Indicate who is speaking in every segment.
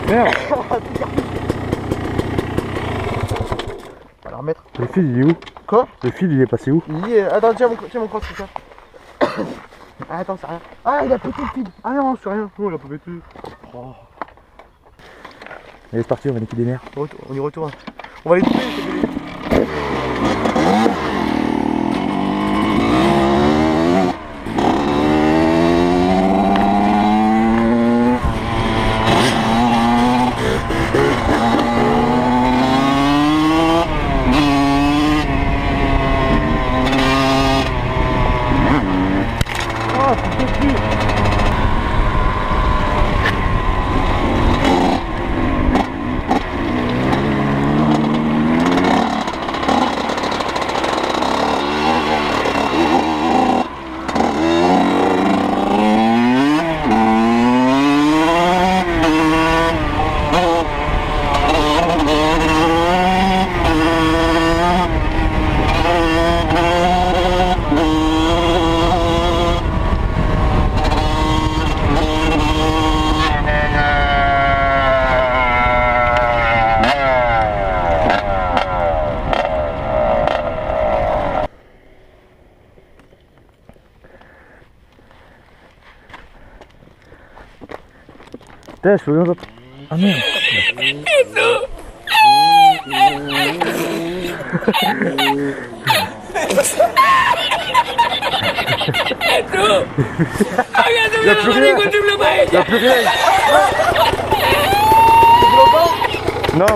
Speaker 1: Merde.
Speaker 2: On va la remettre.
Speaker 1: Le fil il est où?
Speaker 2: Quoi?
Speaker 1: Le fil il est passé où?
Speaker 2: Il est... Attends, tiens mon cross, c'est ça. Ah, attends, c'est rien. Ah, il a pété le fil. Ah non, c'est rien. Non, il a pas pété. Oh.
Speaker 1: Allez, c'est parti, on va niquer des nerfs.
Speaker 2: On y retourne. On va les trouver,
Speaker 1: je peux bien. Ah merde. Y'a plus rien. Y'a plus rien. Non.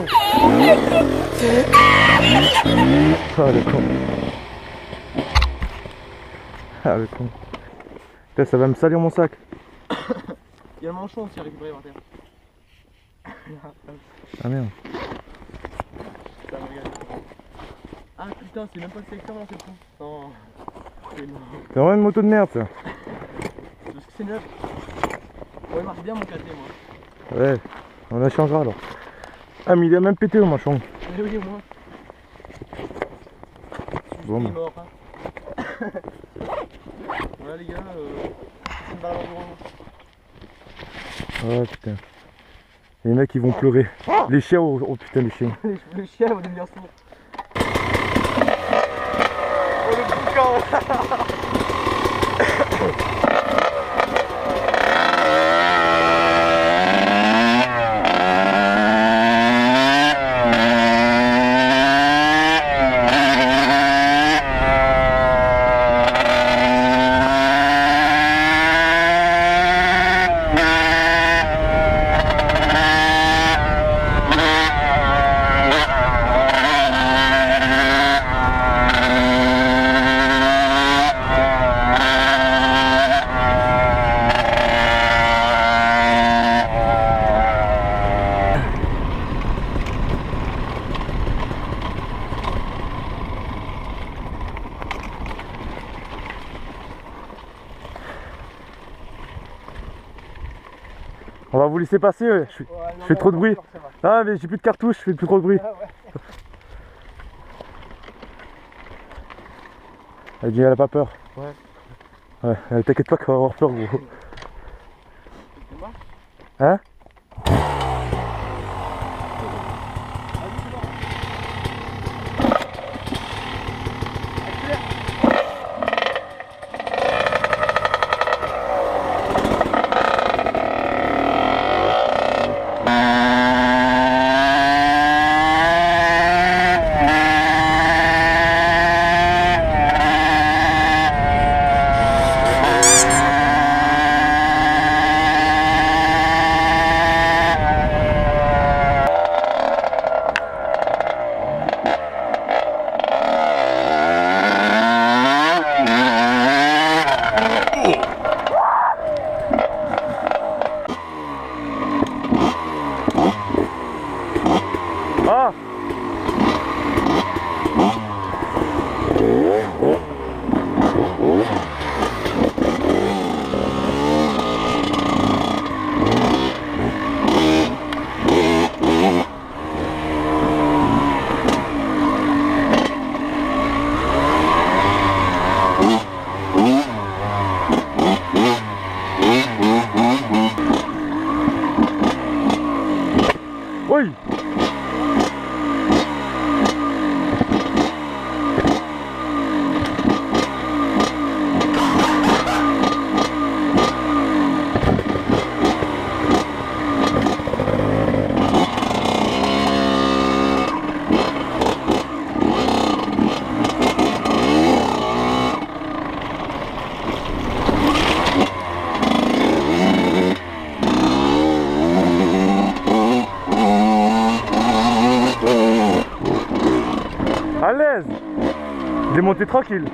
Speaker 1: Ah le con. Ah le con. Putain, ça va me salir mon sac.
Speaker 2: Il y a le manchon aussi à récupérer par terre.
Speaker 1: Ah merde.
Speaker 2: Ça me regarde. Ah putain, c'est même pas le sélecteur là, c'est le con. Non.
Speaker 1: C'est vraiment une moto de merde ça.
Speaker 2: Parce que c'est neuf. Ouais, il marche bien mon KT moi.
Speaker 1: Ouais, on la changera alors. Ah mais il a même pété au manchon.
Speaker 2: Mais oui, au moins.
Speaker 1: Bon,
Speaker 2: Il est mort. Hein. Voilà les gars, c'est une balle à l'enduro.
Speaker 1: Oh putain. Les mecs ils vont pleurer. Les chiens, oh putain les chiens.
Speaker 2: Le chien va devenir sourd. Oh le boucan.
Speaker 1: On va vous laisser passer, je fais trop de bruit. Ah mais j'ai plus de cartouches, je fais plus trop de bruit. Elle dit elle a pas peur. Ouais, t'inquiète pas qu'elle va avoir peur gros. Hein? Oui. À l'aise. J'ai monté tranquille.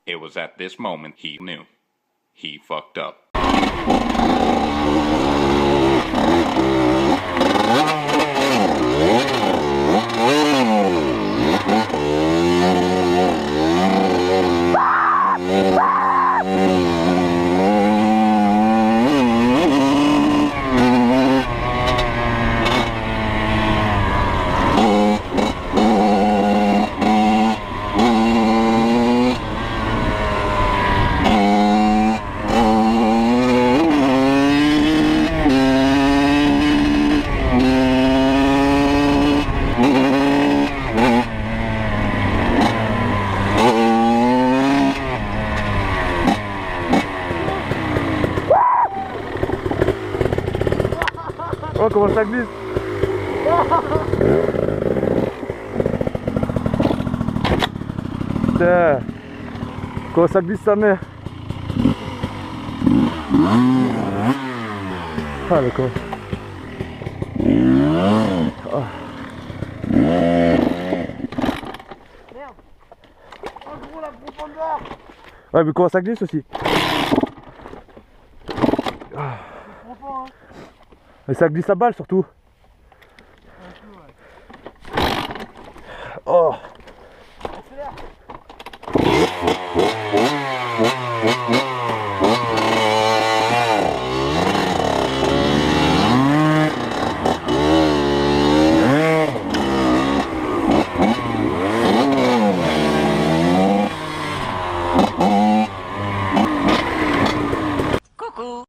Speaker 3: It was at this moment he knew. He fucked up.
Speaker 1: Oh, comment ça glisse. Putain. Comment ça glisse sa mère. Ah d'accord. Oh.
Speaker 2: Merde. Oh gros la profondeur.
Speaker 1: Ouais mais comment ça glisse aussi.
Speaker 2: Ah. C'est profond hein.
Speaker 1: Et ça glisse à balle surtout. Oh.
Speaker 2: Accélère.
Speaker 4: Coucou.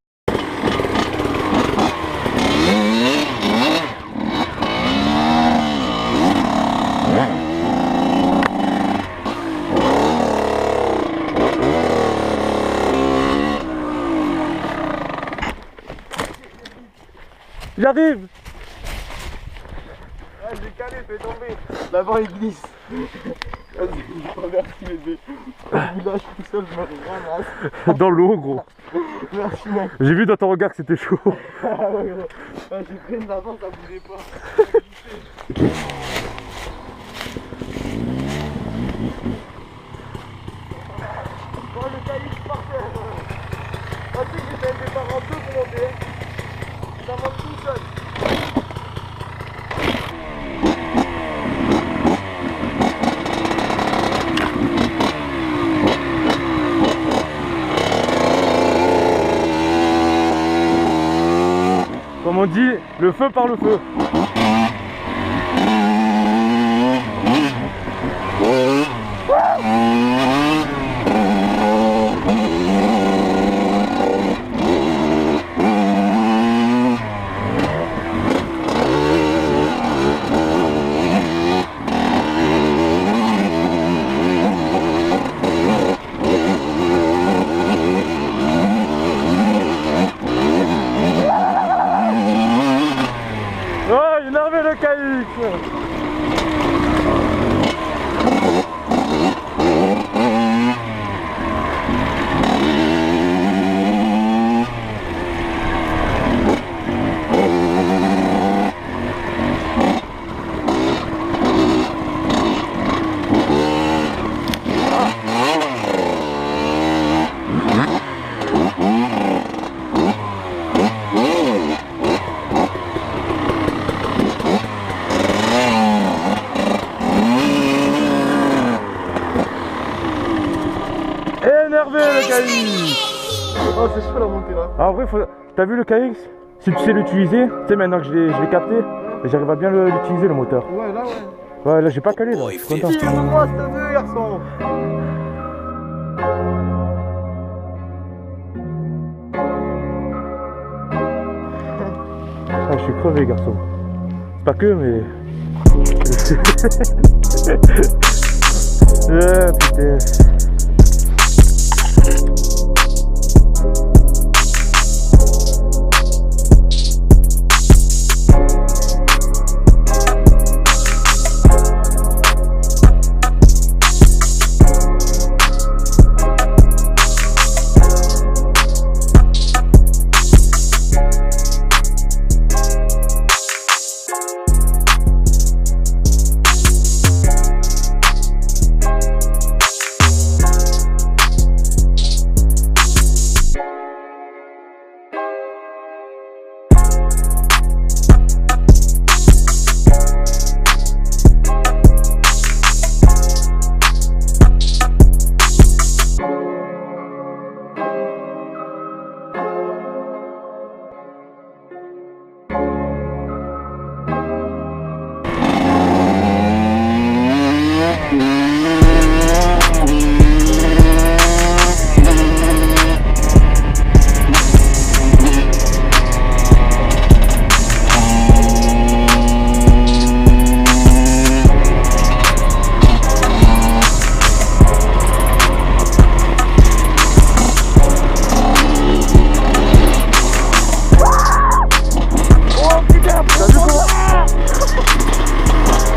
Speaker 1: J'arrive.
Speaker 2: Ah j'ai calé, fais tomber. D'abord il glisse. Vas-y, merci bébé. Là je suis tout seul, je me ramasse.
Speaker 1: Dans l'eau gros.
Speaker 2: Merci mec.
Speaker 1: J'ai vu dans ton regard que c'était chaud.
Speaker 2: Ah ouais gros. Ah, j'ai pris une avance, ça bougeait pas. Oh le calice par terre. Ah tu sais que j'ai fait un départ en deux pour monter. Ça monte tout seul.
Speaker 1: on dit, le feu par le feu. Énervé le KX.
Speaker 2: Oh c'est chaud la montée là.
Speaker 1: Ah, en vrai, t'as vu le KX? Si tu sais l'utiliser, tu sais maintenant que je l'ai capté, j'arrive à bien l'utiliser le moteur.
Speaker 2: Ouais là ouais.
Speaker 1: Ouais là j'ai pas calé là, je suis content.
Speaker 2: Tire-moi s'il te plaît garçon.
Speaker 1: Ah, je suis crevé garçon. C'est pas que mais... Ah putain.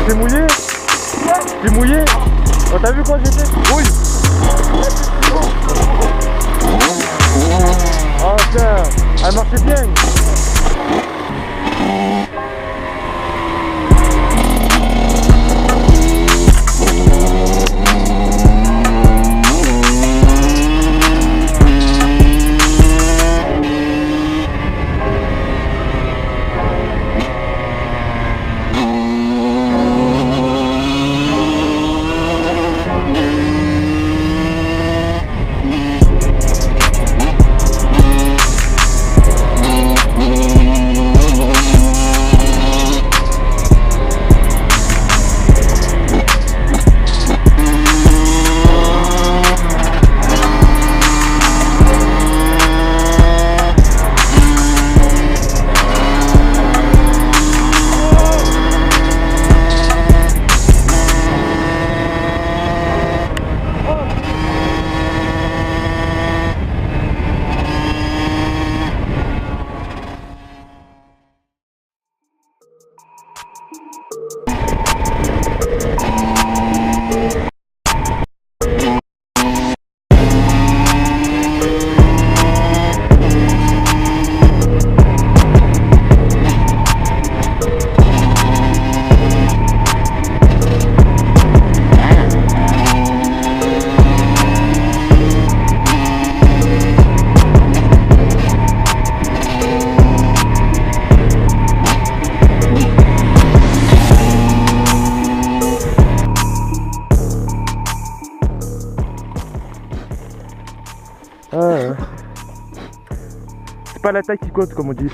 Speaker 1: T'es mouillé? T'es mouillé? Oh, t'as vu quoi j'étais? Oui! Oh putain, elle marchait bien! C'est pas la taille qui compte comme on dit.